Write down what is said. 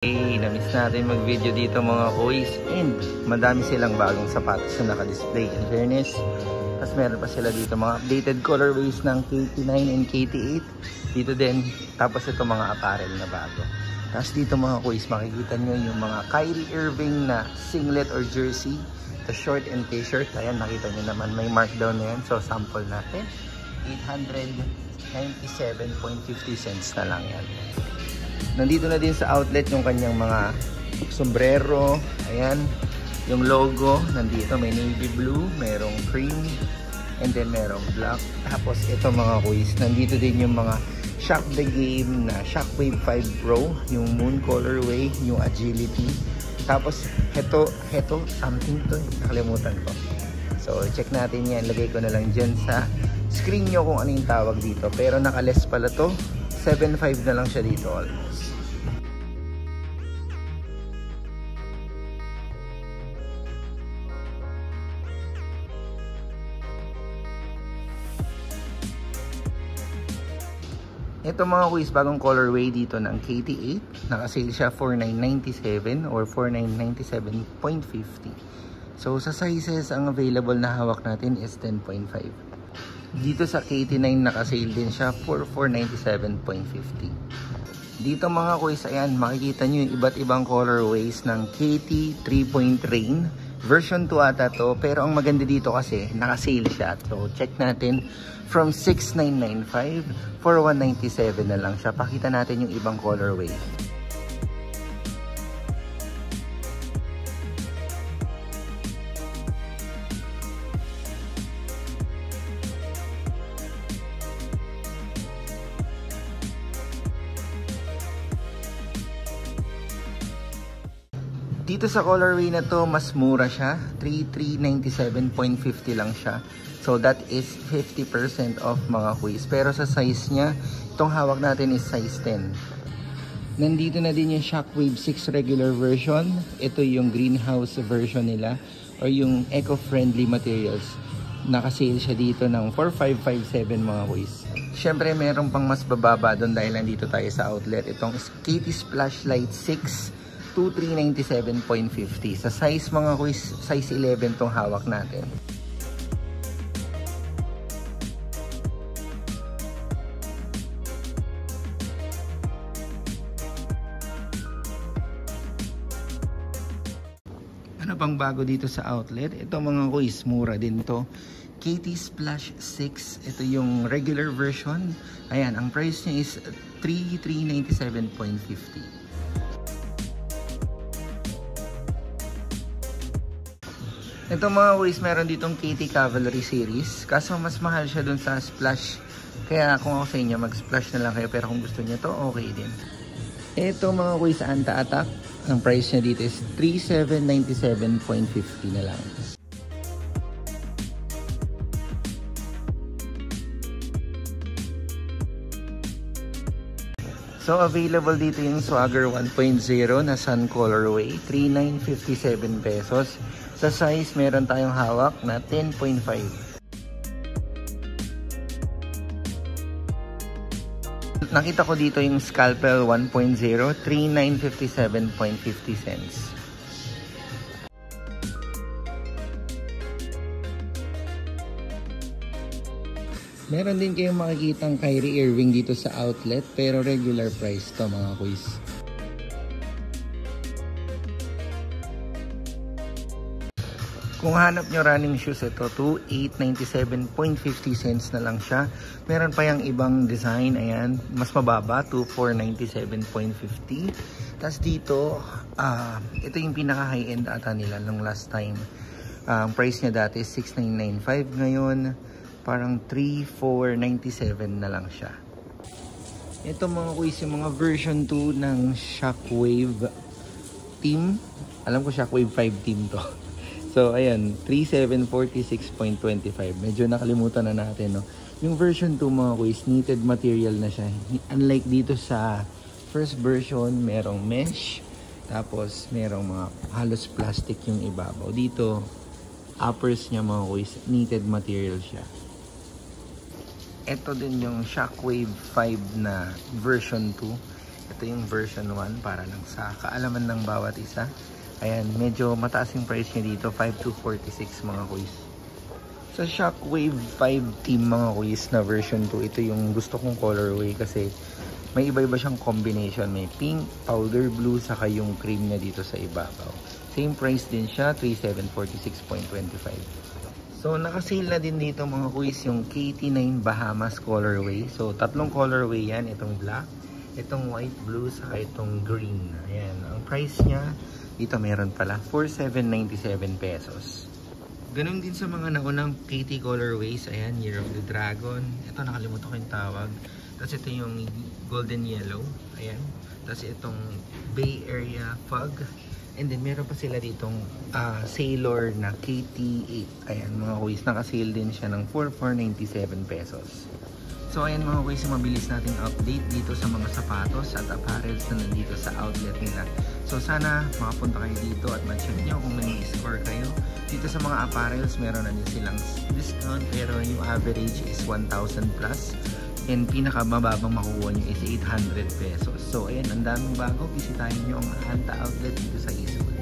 Okay, na-miss natin mag-video dito mga boys, and madami silang bagong sapatos na naka-display in fairness. Tapos meron pa sila dito mga updated colorways ng KT9 and KT8 dito din. Tapos ito mga apparel na bago. Tapos dito mga boys, makikita nyo yung mga Kyrie Irving na singlet or jersey, the short and t-shirt. Ayan, nakita nyo naman may markdown na yan. So sample natin, 897.50 cents na lang yan. Nandito na din sa outlet yung kanyang mga sombrero. Ayan, yung logo nandito, may navy blue, merong cream, and then merong black. Tapos ito mga kuis, nandito din yung mga Shock the Game na Shockwave 5 Pro, yung Moon colorway, yung Agility. Tapos heto something to, nakalimutan ko. So check natin yan, lagay ko na lang dyan sa screen nyo kung ano yung tawag dito. Pero nakaless pala to, 7.5 na lang siya dito almost. Ito mga kuis, bagong colorway dito ng KT8. Nakasale siya 4,997 or 4,997.50. So sa sizes, ang available na hawak natin is 10.5. Dito sa KT9 nakasale din siya for 497.50. Dito mga kuis, ayan, makikita nyo yung iba't ibang colorways ng KT 3-point rain. Version 2 ata to, pero ang maganda dito kasi nakasale siya. So check natin, from 6,995 for 197 na lang siya. Pakita natin yung ibang colorway. Dito sa colorway na to, mas mura siya. 3,397.50 lang siya. So that is 50% off mga kuis. Pero sa size niya, itong hawak natin is size 10. Nandito na din yung Shockwave 6 regular version. Ito yung greenhouse version nila or yung eco-friendly materials. Nakasale siya dito ng 4,557 mga kuis. Siyempre meron pang mas bababa doon dahil nandito tayo sa outlet. Itong KT Splashlight 6. 2,397.50. Sa size mga kuis, size 11 tong hawak natin. Ano pang bago dito sa outlet? Ito mga kuis, mura din to. KT Splash 6. Ito yung regular version. Ayan, ang price niya is 3,397.50. Ito mga kuis, meron ditong KT Cavalry series. Kaso mas mahal siya dun sa Splash. Kaya kung ako sa inyo, mag-splash na lang kayo. Pero kung gusto niyo to, okay din. Ito mga kuis, Anta Attack. Ang price niya dito is 3,797.50 na lang. So available dito yung Swagger 1.0 na Sun colorway, 3,957 pesos. Sa size, meron tayong hawak na 10.5. Nakita ko dito yung Scalpel 1.0, 3,957.50 cents. Meron din kayong makikitang Kyrie Irving dito sa outlet, pero regular price to mga kuis. Kung hanap nyo running shoes, ito 2,897.50 cents na lang siya. Meron pa yung ibang design, ayan, mas mababa, 2,497.50. Tapos dito, ito yung pinaka high end ata nila nung last time. Ang price niya dati is 6,995, ngayon parang 3,497 na lang siya. Ito mga kuis, yung mga version 2 ng Shockwave team. Alam ko Shockwave 5 team to. So, ayan, 3,746.25. Medyo nakalimutan na natin, no? Yung version 2, mga kuis, knitted material na siya. Unlike dito sa first version, merong mesh. Tapos, merong mga halos plastic yung ibabaw. Dito, uppers niya, mga kuis, knitted material siya. Ito din yung Shockwave 5 na version 2. Ito yung version 1 para lang sa kaalaman ng bawat isa. Ayan, medyo mataas yung price niya dito, 5246 mga kuys. Sa Shockwave 5 Team mga kuys na version 2, ito yung gusto kong colorway kasi may iba-iba siyang combination. May pink, powder blue, saka yung cream niya dito sa ibabaw. Same price din siya, 3746.25. So naka-sale na din dito mga kuys yung KT9 Bahamas colorway. So tatlong colorway yan, itong black, itong white, blue, saka itong green. Ayan, ang price niya dito meron pala 4,797 pesos. Ganun din sa mga naunang KT colorways. Ayan, Year of the Dragon. Ito nakalimutan ko yung tawag. Tapos ito yung golden yellow. Ayan. Tapos itong Bay Area Fog. And then meron pa sila ditong Sailor na KT8. Ayan mga kuys, naka-sale din siya ng 4,497 pesos. So ayan mga kuys, mabilis nating update dito sa mga sapatos at apparels na nandito sa outlet nila. So sana makapunta kayo dito at ma-check nyo kung may score kayo. Dito sa mga apparels meron na din silang discount, pero yung average is 1,000 plus. And pinakamababang makukuha nyo is 800 pesos. So ayan, ang daming bago. Bisitahin nyo ang Anta outlet dito sa Eastwood.